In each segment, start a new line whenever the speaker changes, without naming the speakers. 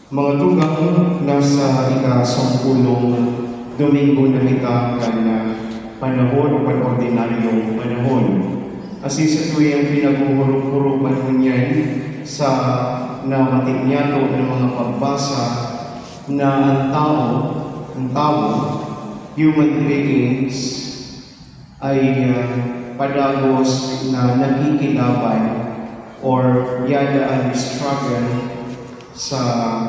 Mga tugang nasa ika-10 Domingo na mitakan na panahon o pan-ordinaryong panahon. Asi sa tuyang pinaguhurog-hurugan mo niyan sa namatinyato ng mga pagbasa na ang tao, human beings, ay padagos na nakikilaban or yada ang struggle sa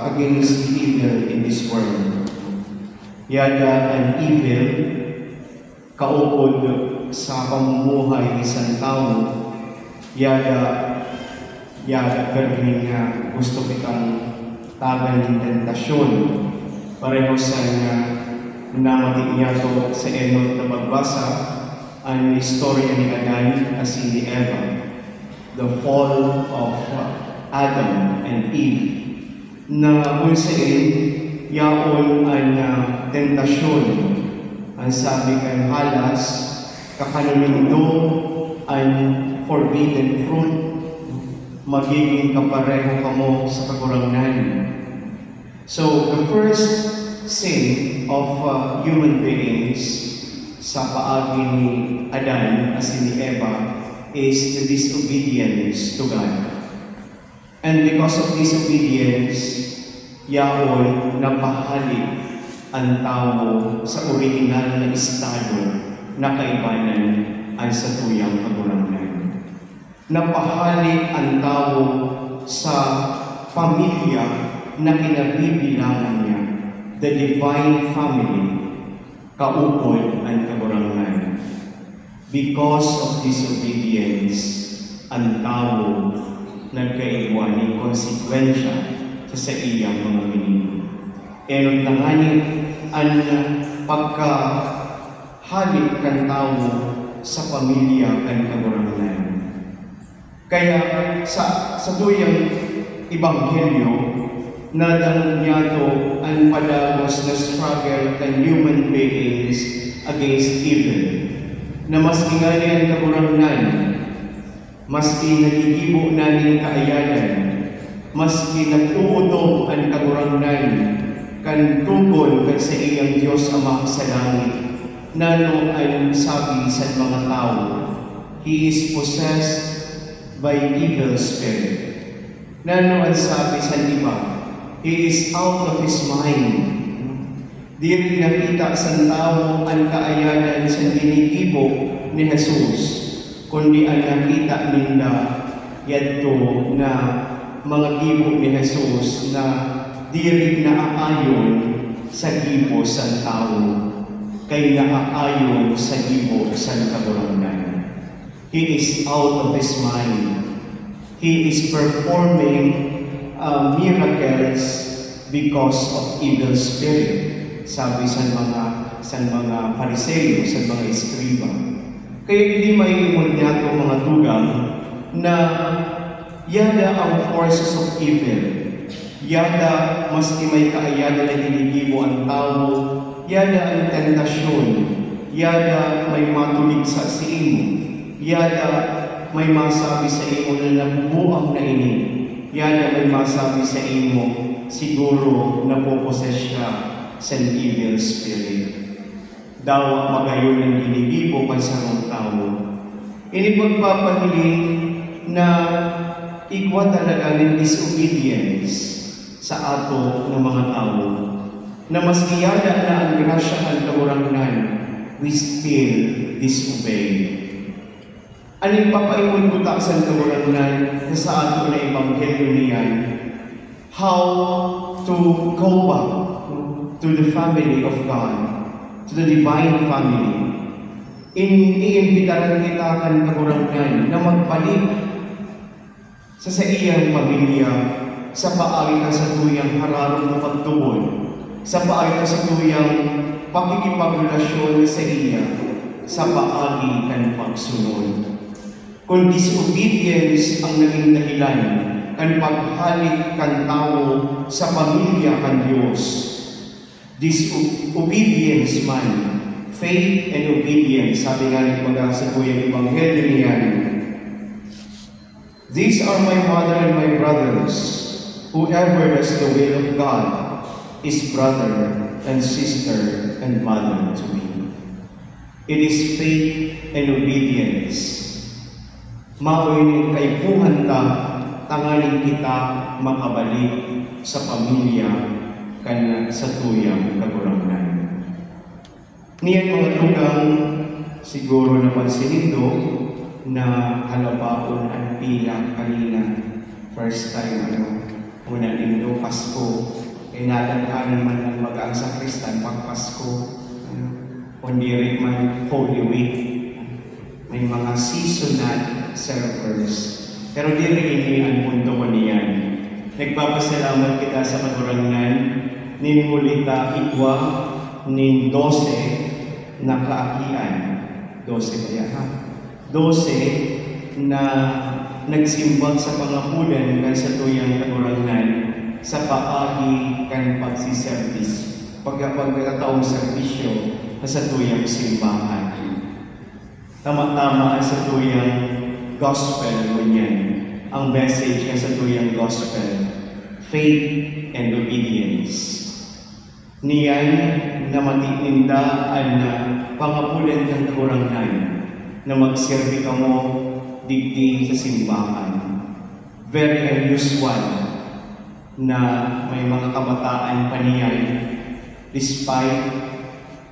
against evil in this world. Yada ang evil kaupod sa pamumuhay isang tao. Yada gagawin nga gusto kitang tagan ng tentasyon. Pareho sa namating niya to sa enot na magbasa ang istorya ni Adan at ni Eva. The fall of Adam and Eve. Na kung saan yaon ang tentasyon, ang sabi kang halas, kakanulindo ang forbidden fruit, magiging kapareho kamo sa kakurangan. So, the first sin of human beings sa paagi ni Adan as ni Eva is the disobedience to God. And because of disobedience, yaon napahalik ang tao sa original na estado na kaibanan ay sa tuyang kagurangan. Napahalik ang tao sa pamilya na kinabibilangan niya, the divine family, kaupod ang kagurangan. Because of disobedience, ang tao nagkaiwan ng konsekwensya sa iyang mga binili. Erong nanganin ang pagkahalik kan tao sa pamilya kan kagurangan. Kaya sa tuyang ebanghelyo, nadang niya to ang padagos na struggle kan human beings against evil. Na mas ingali ang kagurangan, maski nagigibo namin kaayanan, maski nagtuuto ang kagurangan, kan tugon kan sa iyang Diyos Ama sa langit, nano ang sabi sa mga tao, He is possessed by evil spirit. Nano ang sabi sa iba, He is out of his mind. Di rin nakita sa tao ang kaayanan sa dinigibo ni Jesus, kundi ang nakita ninda yadto na mga gibo ni Jesus na diri naaayon sa gibo sa tao, kay naaayon sa gibo sa kagurangan. He is out of his mind. He is performing miracles because of evil spirit, sabi sa mga Pariseo, sa mga Eskriba. Kaya hindi maiimod niya itong mga tugang na yada ang forces of evil. Yada maski may kaayada na dinigibo ang tao. Yada ang tentasyon. Yada may matulig sa imo. Yada may masabi sa imo na nabubuang na ini. Yada may masabi sa imo siguro napoposes siya sa evil spirit. Daw magayon ng dinigibo kan sa mga tao. Inipagpapahiling na igwa talaga ng disobedience sa ato ng mga tao. Na mas iyada na ang grasya ang kagurangan, we still disobey. Aning papaimon ko ta sa kagurangan na sa ato na ebanghelyo niyan, how to go back to the family of God, to the divine family. Iimbitaran kita kan kagurangan na magbalik sa iyang pamilya, sa paagi ka sa tuyang hararong na pagtuon, sa paagi ka sa tuyang pakikipagrelasyon sa iya, sa paagi kan pagsunod. Kung disobedience ang naging dahilan kan paghalik kan tao sa pamilya kan Diyos, disobedience man, faith and obedience, sabi nga ng pag-asa ko yung ebanghelyo niyan, These are my mother and my brothers. Whoever does the will of God is brother and sister and mother to me. It is faith and obedience. Maoy kay puhanta tangaling kita makabalik sa pamilya kan sa tuyang kagurangan. Niyan mga tugang siguro naman sinindo na halabaon ang pila kanina. First time una nindo Pasko. Kaya nalantanan man ng mag-ang sa Kristan pag Pasko. Kundi rin man Holy Week. May mga seasonal servers. Pero di rin ini ang punto ko niyan. Nagpapasalamat kita sa kagurangan ninulita itwa nin 12 na kaakian. 12 kaya ha? 12 na nagsimbag sa pangapulan kan sa tuyang kagurangan sa paagi kan pagsiservis. Pagkataong serbisyo sa tuyang simbahan. Tama-tama sa tuyang gospel mo niyan. Ang message sa tuyang gospel, faith and obedience. Niyan na matikindaan na pangapulan ng kagurangan na magserbi ka mo digdi sa simbahan. Very unusual na may mga kabataan pa niyan despite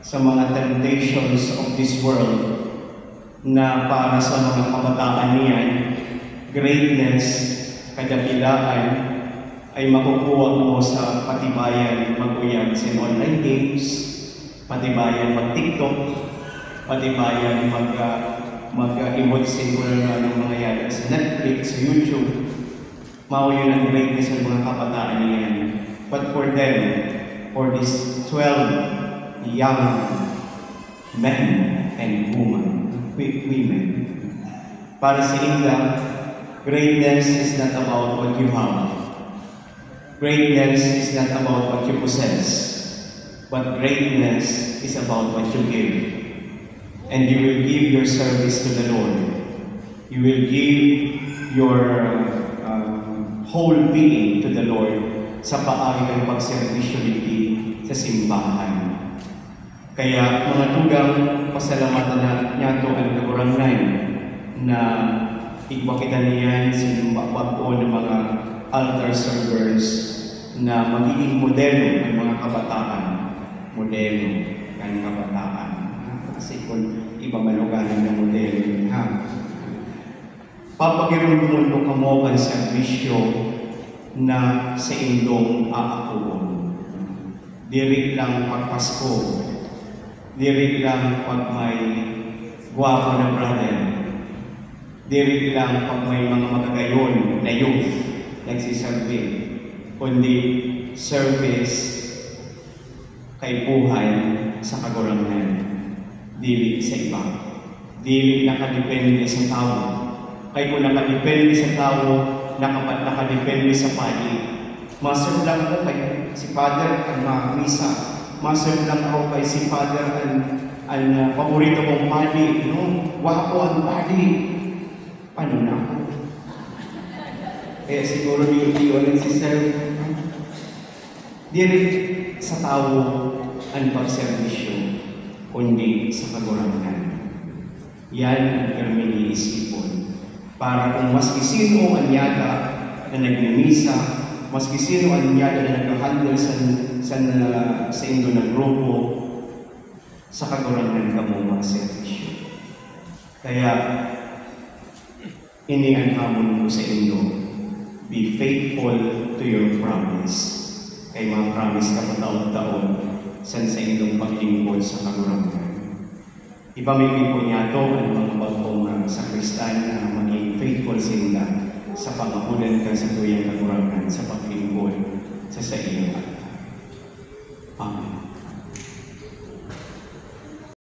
sa mga temptations of this world na para sa mga kabataan niyan, greatness, kadakilaan ay makukuha mo sa patibayan mag-uyag sa online games, patibayan mag-TikTok, patibayan mag-emote kung ano ng mga yata sa Netflix, sa YouTube. Mao yun ang greatness ng mga kabataan niyan. But for them, for these 12 young men and women, para sa inyo, greatness is not about what you have. Greatness is not about what you possess. But greatness is about what you give. And you will give your service to the Lord. You will give your whole being to the Lord sa paagi ng pagservisyo dito sa simbahan. Kaya mga tugang pasalamatan na niya ito ang kagurangan na igpakita niyan sinumbakbako ng mga altar servers na magiging modelo ng mga kabataan. Modelo ng kabataan. Kasi kung iba maluganan ng modelo yun, ha? Papagirong ka mo ang servisyo na sa indong aakuon. Diri lang pagpasko. Diri lang pag may guwapo na brother. Diri lang pag may mga magagayon na youth nagsiserve. Kundi service kay buhay sa kagurangan. Dili sa iba. Dili nakadepende sa tao. Kay kung nakadepende sa tao, nakadepende sa pali. Maserve lang ako kay si Father ang misa. Maserve lang ako kay si Father ang paborito kong pali. Wapo ang pali. Paano na ako? Siguro di nagsiserve. Dili sa tao ang pagservisyo, kundi sa kagurangan. Yan ang iniisipon. Para kung maski sino ang yata na nagmimisa, maski sino ang yata na nag-handle sa indo ng grupo, sa kagurangan ka mo mga servisyo. Kaya, ini ang hamon ko sa indo, be faithful to your promise. Kay mga promise ka pataon-taon sa indong paglingkod sa kagurangan. Ipamigay po niya ito ang mga bagong sa Kristan na maging faithful sila sa pangapulan ka sa tuyang kagurangan sa paglingkod sa iyo. Amen.